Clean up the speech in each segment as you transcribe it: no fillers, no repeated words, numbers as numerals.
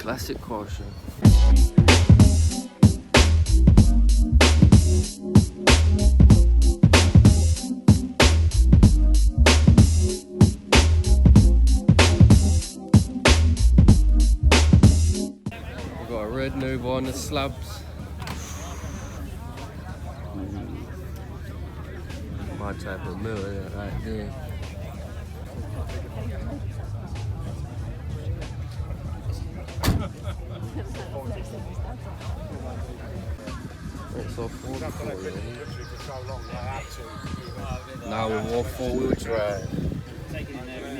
classic car show. We've got a red Nova on the slabs. My type of mill right there. It's all four-wheel really. Now we're all four-wheel drive.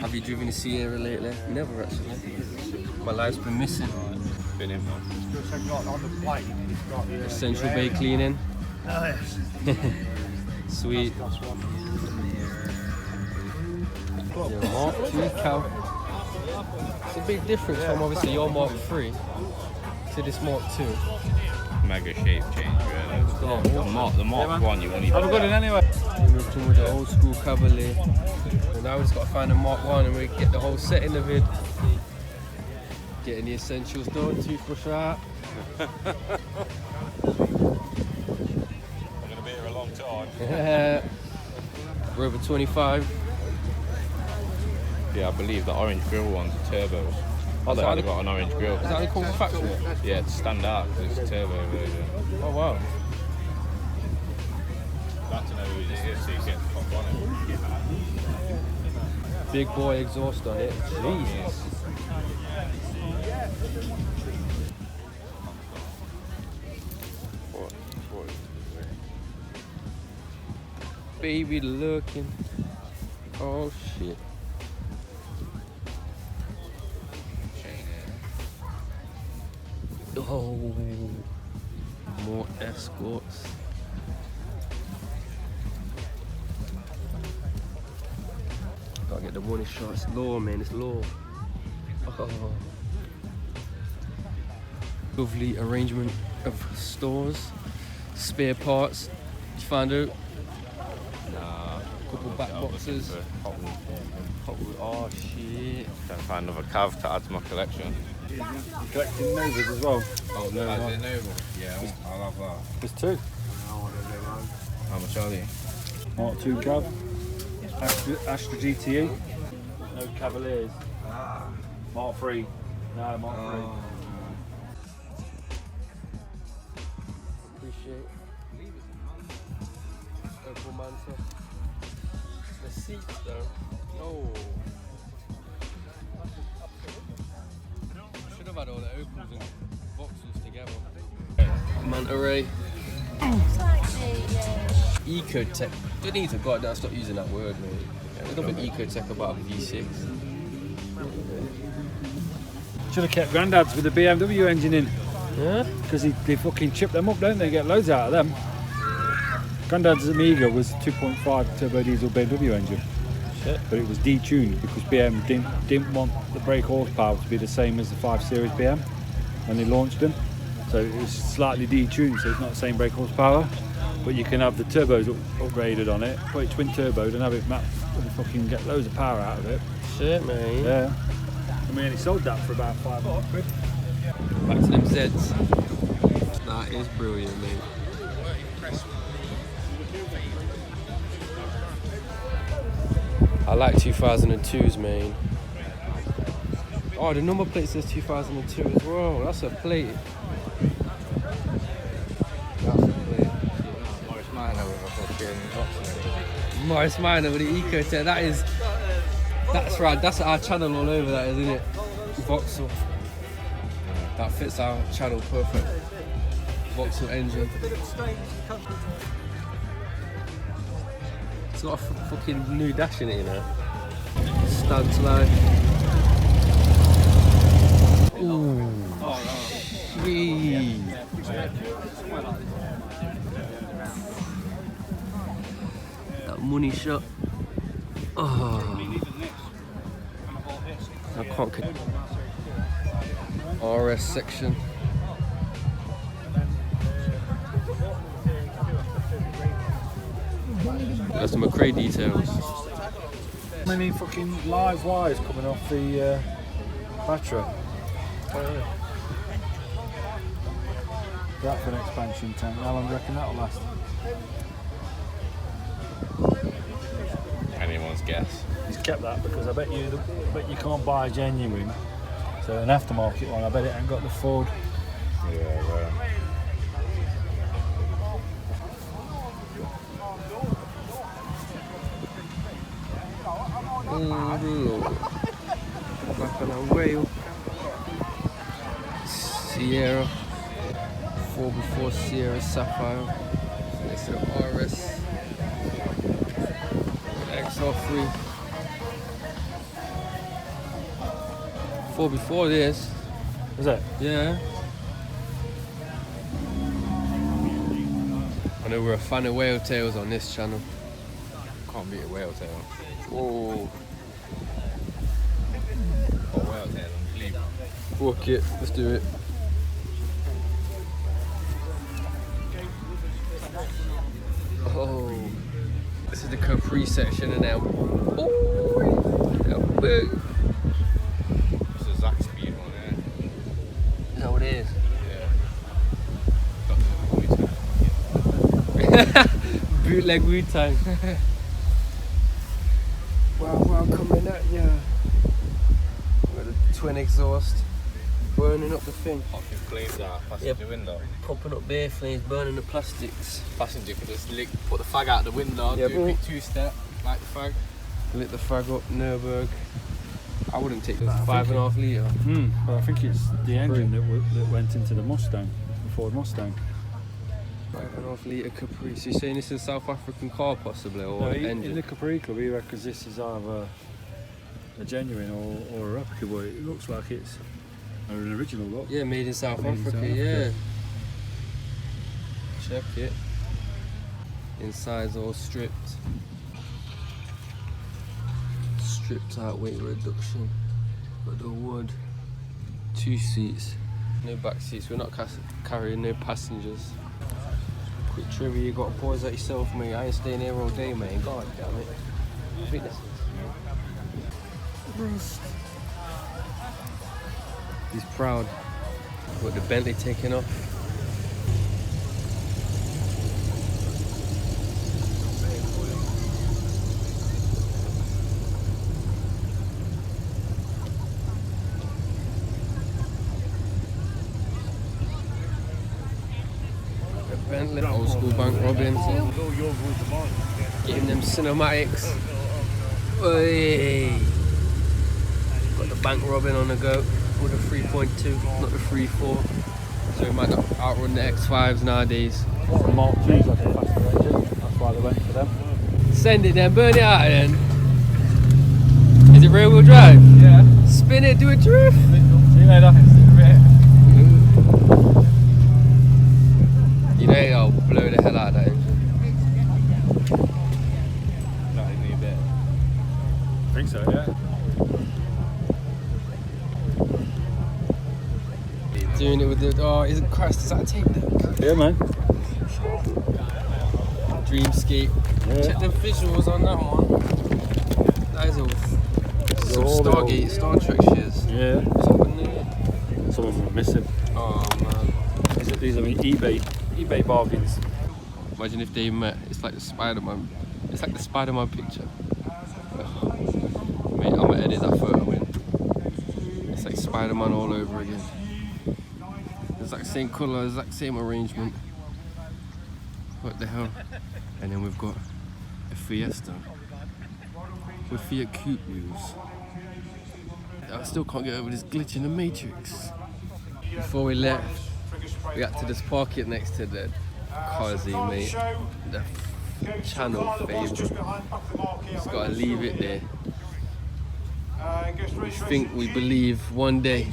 Have you driven a Sierra lately? Never actually. My life's been missing. Been in. Essential bay cleaning. Oh yes. Sweet. Yeah, Mark 2 Cav. It's a big difference from obviously your Mark 3 to this Mark 2. Mega shape change really. The Mark 1 you won't even. Have a good one anyway. We moved in with the old school Cavalier. And now we just got to find a Mark 1 and we get the whole set in the vid. Getting the essentials done, toothbrush out. I'm gonna be here a long time. We're over 25. Yeah, I believe the orange grill ones are turbos. Oh, they only got an orange grill. Is that only called factory? Yeah, to stand out because it's a turbo version. Oh wow. That's to know who it is so you can pop on it. Big boy exhaust on it. Jesus. Baby looking. Oh shit. Oh, more escorts. Gotta get the money shot. It's law, man. It's law. Oh. Lovely arrangement of stores, spare parts. Did you find out? Nah. Couple back boxes. Hot Wheels. Oh shit. Gonna find another Cav to add to my collection. Collecting Novas as well. Oh, no, Nova. Yeah, I'll have that. There's two. How much are they? Mark 2 Cav. Astra GTE. No Cavaliers. Mark 3. No, Mark 3. Appreciate Opal Manta. The seats though. Oh. Should have had all the Opals and Voxels together. Manta Ray. Ecotech. They need to goddamn stop using that word, mate. There's nothing Ecotech about a V6. Should have kept Grandad's with the BMW engine in. Yeah? Because they fucking chip them up, don't they? Get loads out of them. Grandad's Amiga was 2.5 turbo diesel BMW engine. Shit. But it was detuned because BM didn't want the brake horsepower to be the same as the 5 Series BM when they launched them. So it was slightly detuned, so it's not the same brake horsepower. But you can have the turbos upgraded on it, put it twin turboed and have it mapped and fucking get loads of power out of it. Shit, man. Yeah. I mean, he sold that for about £500. Back to them Zeds. That is brilliant, mate. I like 2002s, man. Oh, the number plate says 2002 as well. That's a plate. That's a plate. Morris Minor with a fucking Voxel. Morris Minor with the Ecotech. That's right. That's our channel all over that, isn't it? Vauxhall. That fits our channel perfect. Vauxhall engine. It's got a fucking new dash in it, you know. Stance line. Ooh. Sweet. That money shot. Oh. I can't. RS section. There's some McRae details. Many fucking live wires coming off the battery. that for an expansion tank. How long do you reckon that'll last? Anyone's guess. He's kept that because I bet you can't buy a genuine. So an aftermarket one, I bet it ain't got the Ford. Yeah, right. Back on a whale. Sierra. 4x4 Sierra Sapphire. Next to the RS. XR3. 4x4 this. Is it? Yeah. I know we're a fan of whale tails on this channel. Can't beat a whale tail. Whoa. Or whale tail on sleep. Fuck it, let's do it. Oh, this is the Capri section and now. Oh, big. It's a Zach speed one, yeah. Is that what it is? Yeah. Bootleg Wu-Tang. Wow, coming at ya. Got a twin exhaust, burning up the thing. Popping flames out passenger window. Popping up bare flames, burning the plastics. Passenger could just put the fag out the window, Yeah, do a quick two-step, light the fag. Lit the fag up, Nürburg. I wouldn't take this 5.5 litre. Well, I think it's the engine that went into the Mustang, the Ford Mustang. 5.5 litre Capri. So you're saying this is a South African car possibly, or No, an in engine? the Capri Club, he reckons this is either a genuine or a replica, but it looks like it's an original look. Yeah, made in South Made in Africa, South yeah. Africa. Check it. Inside's all stripped. Stripped out weight reduction. Got the wood. 2 seats. No back seats. We're not carrying no passengers. Quick trivia, you got to pause that yourself, mate. I ain't staying here all day, mate. God damn it. I think this is. He's proud. Got the Bentley taken off. The Bentley, old school bank robbing. Getting them cinematics. Oi. Got the bank robbing on the go with a 3.2, not the 3.4. So we might not outrun the X5s nowadays. The Mark II's like a faster engine, that's why they went for them. Send it then, burn it out then. Is it rear wheel drive? Yeah. Spin it, do a drift. See you later. You know I'll blow the hell out of that engine. Not even a bit. I think so, yeah. Doing it with the, oh, isn't Christ, is that a tape deck? Yeah, man. Dreamscape. Yeah. Check the visuals on that one. That is all some all Stargate, Star Trek shiz. Yeah. Something there. Some of them are missing. Oh man. These are eBay bargains. Imagine if they met. It's like the Spider-Man. It's like the Spider-Man picture. Oh. Mate, I'm gonna edit that photo in. It's like Spider-Man all over again. Exact same colour, exact same arrangement. What the hell? And then we've got a Fiesta with Fiat Coupe wheels. I still can't get over this glitch in the Matrix. Before we left, we had to just park it next to the Kazi, mate. The channel favourite. Just gotta leave it there. We believe one day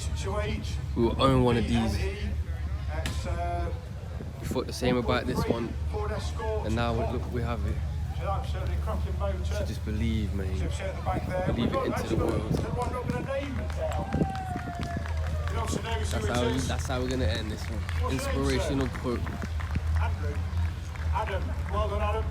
we will own one of these. We thought the same about this one, and now look, we have it. So just believe, mate. Believe it into the world. That's how we're gonna end this one. Inspirational quote. Adam, well done, Adam.